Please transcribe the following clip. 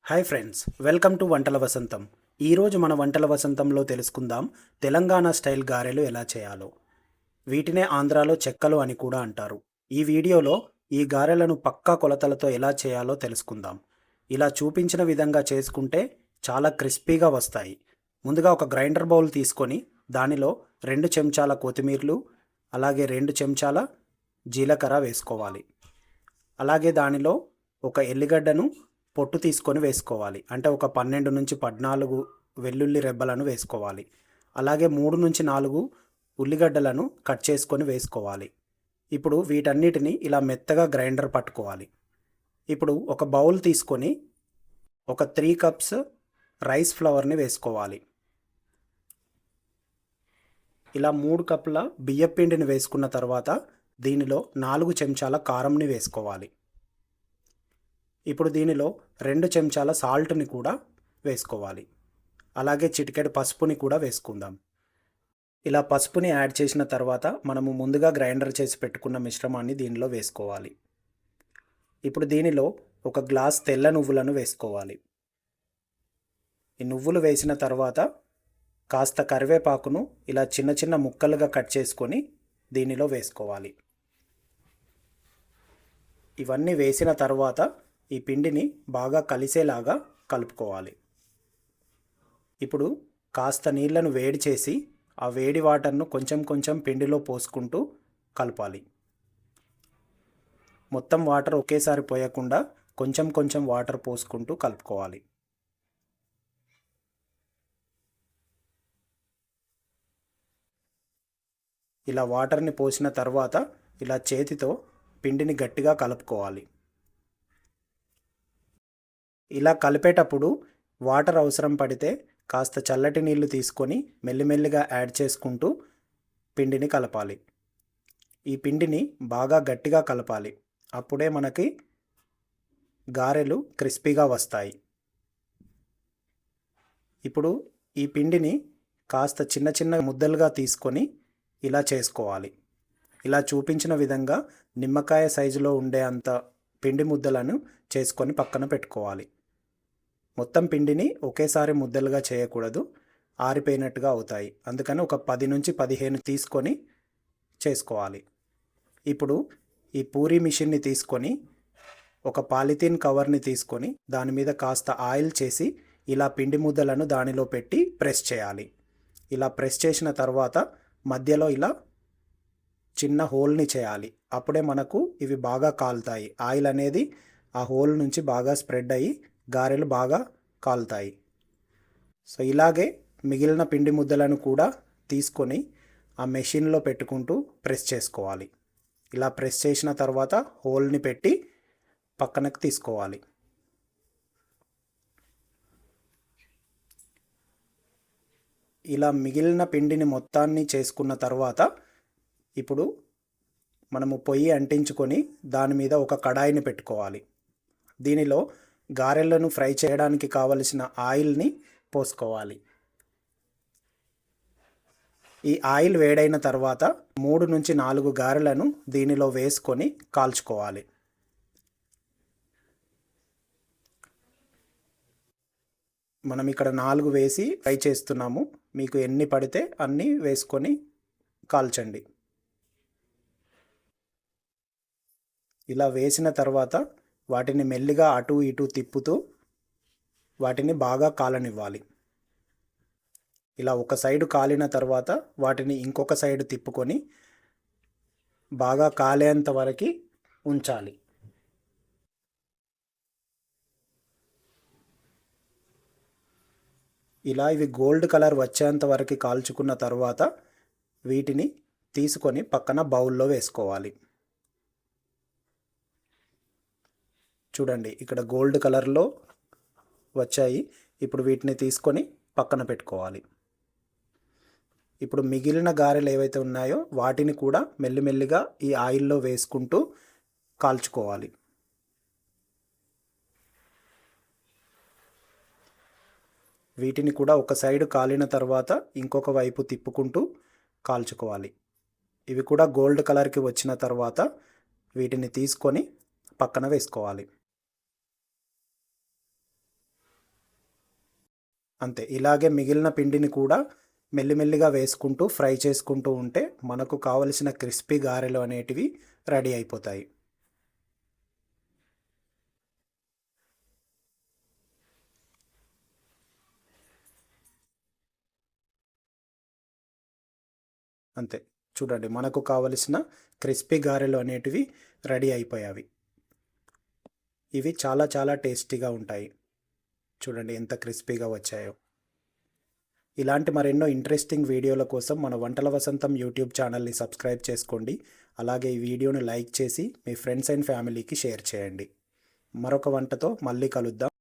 Hi friends, welcome to వంటల వసంతం. ఈరోజు మన వంటల వసంతంలో తెలుసుకుందాం తెలంగాణ స్టైల్ గారెలు ఎలా చేయాలో. వీటినే ఆంధ్రాలో చెక్కలు అని కూడా అంటారు. ఈ వీడియోలో ఈ గారెలను పక్కా కొలతలతో ఎలా చేయాలో తెలుసుకుందాం. ఇలా చూపించిన విధంగా చేసుకుంటే చాలా క్రిస్పీగా వస్తాయి. ముందుగా ఒక గ్రైండర్ బౌల్ తీసుకొని దానిలో 2 చెంచాల కొత్తిమీరలు, అలాగే 2 చెంచాల జీలకర్ర వేసుకోవాలి. అలాగే దానిలో ఒక ఎల్లిగడ్డను పొట్టు తీసుకొని వేసుకోవాలి. అంటే ఒక 12 నుంచి 14 వెల్లుల్లి రెబ్బలను వేసుకోవాలి. అలాగే 3 నుంచి 4 ఉల్లిగడ్డలను కట్ చేసుకొని వేసుకోవాలి. ఇప్పుడు వీటన్నిటిని ఇలా మెత్తగా గ్రైండర్ పట్టుకోవాలి. ఇప్పుడు ఒక బౌల్ తీసుకొని ఒక 3 కప్స్ రైస్ ఫ్లవర్ని వేసుకోవాలి. ఇలా 3 కప్పుల బియ్యపిండిని వేసుకున్న తర్వాత దీనిలో 4 చెంచాల కారంని వేసుకోవాలి. ఇప్పుడు దీనిలో 2 చెంచాల సాల్ట్ని కూడా వేసుకోవాలి. అలాగే చిటికెడు పసుపుని కూడా వేసుకుందాం. ఇలా పసుపుని యాడ్ చేసిన తర్వాత మనము ముందుగా గ్రైండర్ చేసి పెట్టుకున్న మిశ్రమాన్ని దీనిలో వేసుకోవాలి. ఇప్పుడు దీనిలో ఒక గ్లాస్ తెల్ల నువ్వులను వేసుకోవాలి. ఈ నువ్వులు వేసిన తర్వాత కాస్త కరివేపాకును ఇలా చిన్న చిన్న ముక్కలుగా కట్ చేసుకొని దీనిలో వేసుకోవాలి. ఇవన్నీ వేసిన తర్వాత ఈ పిండిని బాగా కలిసేలాగా కలుపుకోవాలి. ఇప్పుడు కాస్త నీళ్లను వేడి చేసి ఆ వేడి వాటర్ను కొంచెం కొంచెం పిండిలో పోసుకుంటూ కలపాలి. మొత్తం వాటర్ ఒకేసారి పోయకుండా కొంచెం కొంచెం వాటర్ పోసుకుంటూ కలుపుకోవాలి. ఇలా వాటర్ని పోసిన తర్వాత ఇలా చేతితో పిండిని గట్టిగా కలుపుకోవాలి. ఇలా కలిపేటప్పుడు వాటర్ అవసరం పడితే కాస్త చల్లటి నీళ్లు తీసుకొని మెల్లిమెల్లిగా యాడ్ చేసుకుంటూ పిండిని కలపాలి. ఈ పిండిని బాగా గట్టిగా కలపాలి. అప్పుడే మనకి గారెలు క్రిస్పీగా వస్తాయి. ఇప్పుడు ఈ పిండిని కాస్త చిన్న చిన్న ముద్దలుగా తీసుకొని ఇలా చేసుకోవాలి. ఇలా చూపించిన విధంగా నిమ్మకాయ సైజులో ఉండే అంత పిండి ముద్దలను చేసుకొని పక్కన పెట్టుకోవాలి. మొత్తం పిండిని ఒకేసారి ముద్దలుగా చేయకూడదు, ఆరిపోయినట్టుగా అవుతాయి. అందుకని ఒక 10 నుంచి 15 తీసుకొని చేసుకోవాలి. ఇప్పుడు ఈ పూరీ మిషన్ని తీసుకొని ఒక పాలిథీన్ కవర్ని తీసుకొని దాని మీద కాస్త ఆయిల్ చేసి ఇలా పిండి ముద్దలను దానిలో పెట్టి ప్రెస్ చేయాలి. ఇలా ప్రెస్ చేసిన తర్వాత మధ్యలో ఇలా చిన్న హోల్ని చేయాలి. అప్పుడే మనకు ఇవి బాగా కాలుతాయి. ఆయిల్ అనేది ఆ హోల్ నుంచి బాగా స్ప్రెడ్ అయ్యి గారెలు బాగా కాలుతాయి. సో ఇలాగే మిగిలిన పిండి ముద్దలను కూడా తీసుకొని ఆ మెషిన్లో పెట్టుకుంటూ ప్రెస్ చేసుకోవాలి. ఇలా ప్రెస్ చేసిన తర్వాత హోల్ని పెట్టి పక్కనకి తీసుకోవాలి. ఇలా మిగిలిన పిండిని మొత్తాన్ని చేసుకున్న తర్వాత ఇప్పుడు మనము పొయ్యి అంటించుకొని దాని మీద ఒక కడాయిని పెట్టుకోవాలి. దీనిలో గారెలను ఫ్రై చేయడానికి కావలసిన ఆయిల్ని పోసుకోవాలి. ఈ ఆయిల్ వేడైన తర్వాత 3 నుంచి 4 గారెలను దీనిలో వేసుకొని కాల్చుకోవాలి. మనం ఇక్కడ 4 వేసి ఫ్రై చేస్తున్నాము. మీకు ఎన్ని పడితే అన్ని వేసుకొని కాల్చండి. ఇలా వేసిన తర్వాత వాటిని మెల్లిగా అటు ఇటు తిప్పుతూ వాటిని బాగా కాలనివ్వాలి. ఇలా ఒక సైడు కాలిన తర్వాత వాటిని ఇంకొక సైడు తిప్పుకొని బాగా కాలేంత వరకు ఉంచాలి. ఇలా ఇవి గోల్డ్ కలర్ వచ్చేంత వరకు కాల్చుకున్న తర్వాత వీటిని తీసుకొని పక్కన బౌల్లో వేసుకోవాలి. చూడండి, ఇక్కడ గోల్డ్ కలర్లో వచ్చాయి. ఇప్పుడు వీటిని తీసుకొని పక్కన పెట్టుకోవాలి. ఇప్పుడు మిగిలిన గారెలు ఏవైతే ఉన్నాయో వాటిని కూడా మెల్లిమెల్లిగా ఈ ఆయిల్లో వేసుకుంటూ కాల్చుకోవాలి. వీటిని కూడా ఒక సైడు కాలిన తర్వాత ఇంకొక వైపు తిప్పుకుంటూ కాల్చుకోవాలి. ఇవి కూడా గోల్డ్ కలర్కి వచ్చిన తర్వాత వీటిని తీసుకొని పక్కన వేసుకోవాలి. అంతే. ఇలాగే మిగిలిన పిండిని కూడా మెల్లిమెల్లిగా వేసుకుంటూ ఫ్రై చేసుకుంటూ ఉంటే మనకు కావలసిన క్రిస్పీ గారెలు అనేటివి రెడీ అయిపోతాయి. అంతే. చూడండి, మనకు కావలసిన క్రిస్పీ గారెలు అనేటివి రెడీ అయిపోయావి. ఇవి చాలా చాలా టేస్టీగా ఉంటాయి. చూడండి ఎంత క్రిస్పీగా వచ్చాయో. ఇలాంటి మరెన్నో ఇంట్రెస్టింగ్ వీడియోల కోసం మన వంటల వసంతం యూట్యూబ్ ఛానల్ని సబ్స్క్రైబ్ చేసుకోండి. అలాగే ఈ వీడియోను లైక్ చేసి మీ ఫ్రెండ్స్ అండ్ ఫ్యామిలీకి షేర్ చేయండి. మరొక వంటతో మళ్ళీ కలుద్దాం.